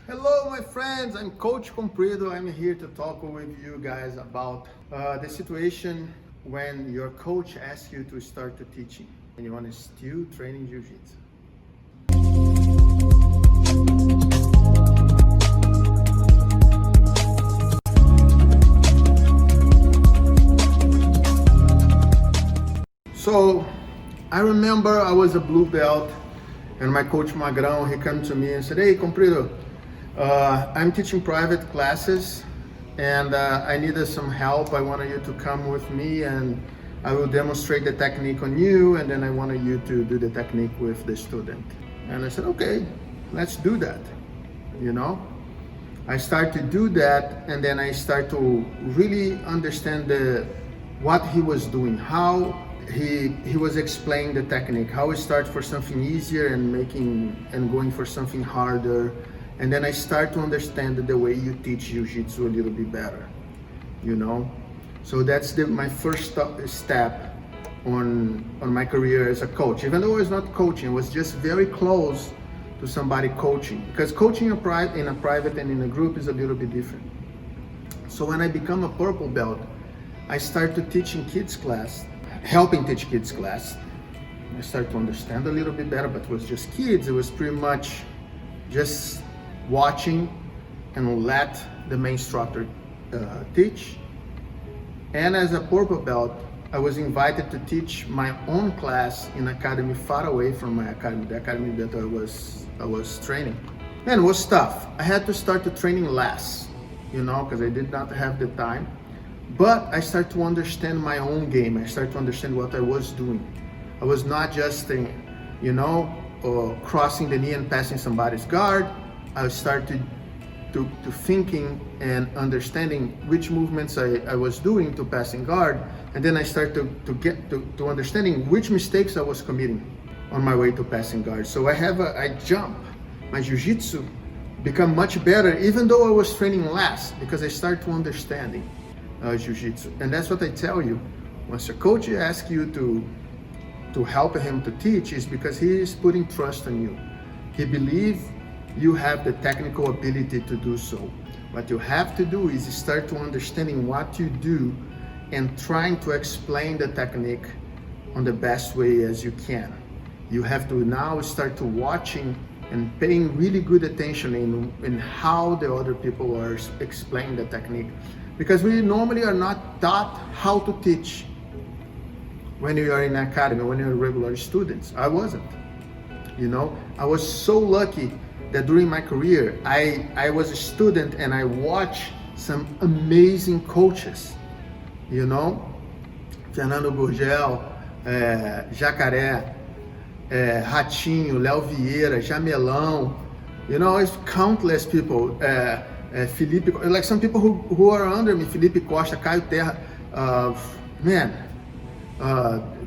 Hello, my friends. I'm Coach Comprido. I'm here to talk with you guys about the situation when your coach asks you to start to teaching and you want to still training jiu-jitsu. So I remember I was a blue belt and my coach Magrão, he came to me and said, "Hey, Comprido, I'm teaching private classes and I needed some help. I wanted you to come with me and I will demonstrate the technique on you, and then I wanted you to do the technique with the student." And I said, "Okay, let's do that." You know, I start to do that, and then I start to really understand what he was doing, how he was explaining the technique, how we start for something easier and going for something harder. And then I start to understand the way you teach jiu-jitsu a little bit better, you know? So that's my first step on my career as a coach. Even though I was not coaching, I was just very close to somebody coaching. Because coaching in a private and in a group is a little bit different. So when I become a purple belt, I started teaching kids class, helping teach kids class. I started to understand a little bit better, but it was just kids. It was pretty much just watching and let the main instructor teach. And as a purple belt, I was invited to teach my own class in an academy far away from my academy, the academy that I was training. And it was tough. I had to start to training less, you know, because I did not have the time. But I started to understand my own game. I started to understand what I was doing. I was not just, crossing the knee and passing somebody's guard. I started to thinking and understanding which movements I was doing to passing guard, and then I started to get to understanding which mistakes I was committing on my way to passing guard. So I jump, my jiu-jitsu become much better, even though I was training less, because I started to understanding jiu-jitsu. And that's what I tell you, once a coach asks you to help him to teach, is because he is putting trust on you. He believes you have the technical ability to do so. What you have to do is start to understanding what you do and trying to explain the technique on the best way as you can. You have to now start to watching and paying really good attention in how the other people are explaining the technique. Because we normally are not taught how to teach when you are in academy, when you're regular students. I wasn't, you know. I was so lucky that during my career, I was a student and I watched some amazing coaches, you know, Fernando Gurgel, Jacaré, Ratinho, Léo Vieira, Jamelão, you know, it's countless people, Felipe, like some people who are under me, Felipe Costa, Caio Terra,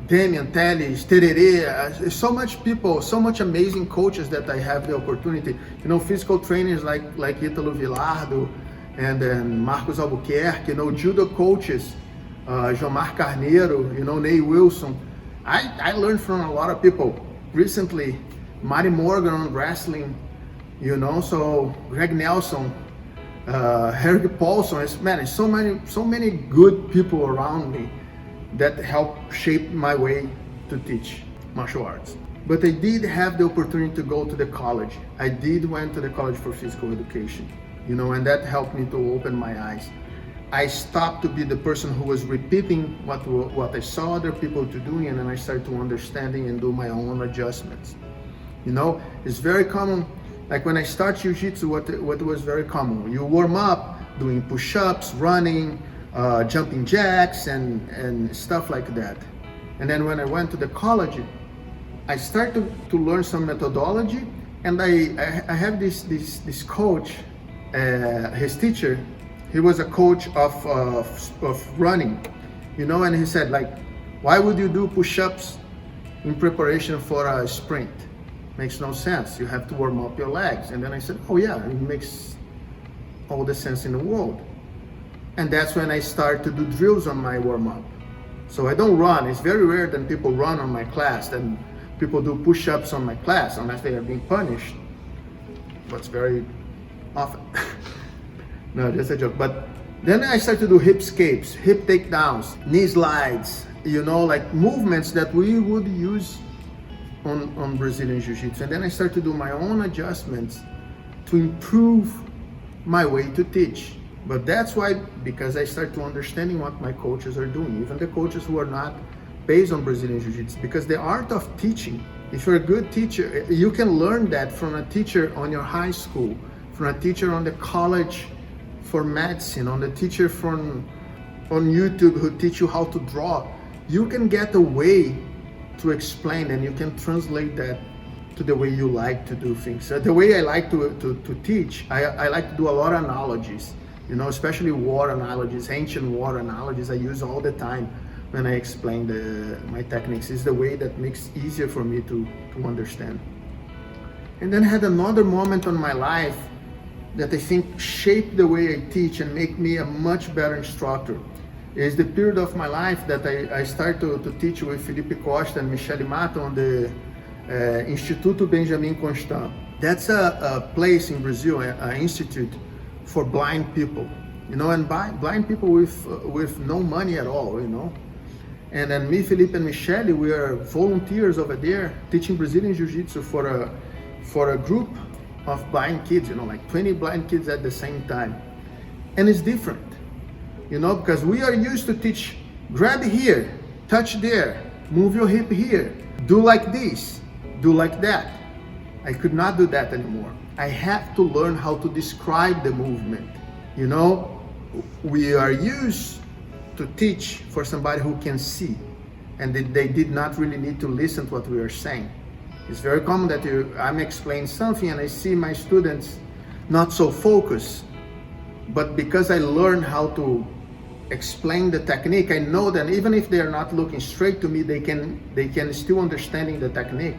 Damian, Teles, Tererê, so much people, so much amazing coaches that I have the opportunity, you know, physical trainers like Ítalo Vilardo and then Marcos Albuquerque, you know, judo coaches, Jomar Carneiro, you know, Ney Wilson. I learned from a lot of people. Recently, Mari Morgan on wrestling, you know, so Greg Nelson, Harry Paulson, it's so many good people around me that helped shape my way to teach martial arts. But I did have the opportunity to go to the college. I did went to the college for physical education, you know, and that helped me to open my eyes. I stopped to be the person who was repeating what I saw other people to doing, and then I started to understanding and do my own adjustments. You know, it's very common, like when I start jiu-jitsu, what was very common, you warm up doing push-ups, running, jumping jacks and stuff like that. And then when I went to the college, I started to learn some methodology, and I have this coach, his teacher, he was a coach of running, you know, and he said, like, why would you do push-ups in preparation for a sprint? Makes no sense. You have to warm up your legs. And then I said, oh yeah, it makes all the sense in the world. And that's when I start to do drills on my warm-up. So I don't run. It's very rare that people run on my class, and people do push-ups on my class unless they are being punished. What's very often. No, just a joke. But then I started to do hip escapes, hip takedowns, knee slides, like movements that we would use on Brazilian Jiu-Jitsu. And then I started to do my own adjustments to improve my way to teach. But that's why, because I started to understanding what my coaches are doing, even the coaches who are not based on Brazilian Jiu-Jitsu, because the art of teaching, if you're a good teacher, you can learn that from a teacher on your high school, from a teacher on the college for medicine, on the teacher on YouTube who teach you how to draw. You can get a way to explain, and you can translate that to the way you like to do things. The way I like to teach, I like to do a lot of analogies, especially war analogies, ancient war analogies I use all the time when I explain my techniques. Is the way that makes it easier for me to understand. And then I had another moment on my life that I think shaped the way I teach and make me a much better instructor. Is the period of my life that I started to teach with Felipe Costa and Michele Mato on the Instituto Benjamin Constant. That's a place in Brazil, an institute for blind people, and blind people with no money at all, And then me, Felipe, and Michele, we are volunteers over there teaching Brazilian Jiu-Jitsu for a group of blind kids, like 20 blind kids at the same time. And it's different, because we are used to teach, grab here, touch there, move your hip here, do like this, do like that. I could not do that anymore. I have to learn how to describe the movement. We are used to teach for somebody who can see, and they did not really need to listen to what we are saying. It's very common that I'm explaining something and I see my students not so focused, but because I learned how to explain the technique, I know that even if they are not looking straight to me, they can still understanding the technique,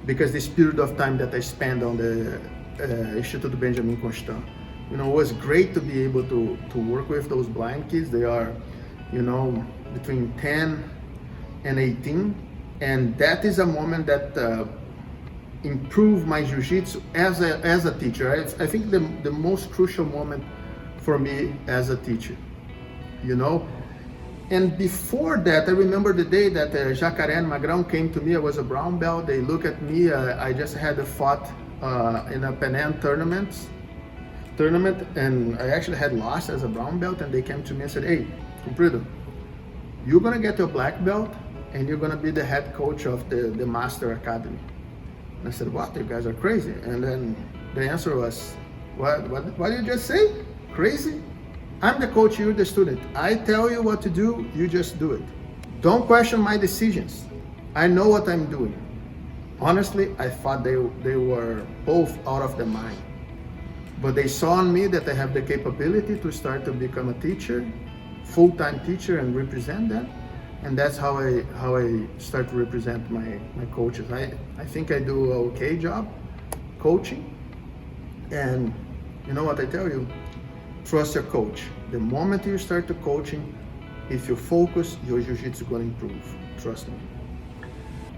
because this period of time that I spent on the Instituto Benjamin Constant, it was great to be able to work with those blind kids. They are, between 10 and 18. And that is a moment that improved my jiu-jitsu as a teacher. I think the most crucial moment for me as a teacher, And before that, I remember the day that Jacaré and Magrão came to me. I was a brown belt. They look at me. I just had fought in a Pan Am tournament, and I actually had lost as a brown belt. And they came to me and said, "Hey, Comprido, you're gonna get your black belt, and you're gonna be the head coach of the Master Academy." And I said, "What? You guys are crazy." And then the answer was, what did you just say? Crazy? I'm the coach, you're the student. I tell you what to do, you just do it. Don't question my decisions. I know what I'm doing. Honestly, I thought they were both out of their mind. But they saw in me that I have the capability to start to become a teacher, full-time teacher, and represent them. And that's how I start to represent my coaches. I think I do an okay job coaching. And you know what I tell you? Trust your coach. The moment you start to coaching, if you focus, your jiu-jitsu is going to improve. Trust me.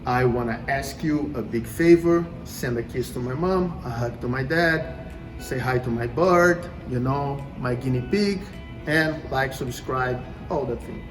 I want to ask you a big favor. Send a kiss to my mom, a hug to my dad, say hi to my bird, my guinea pig, and like, subscribe, all that thing.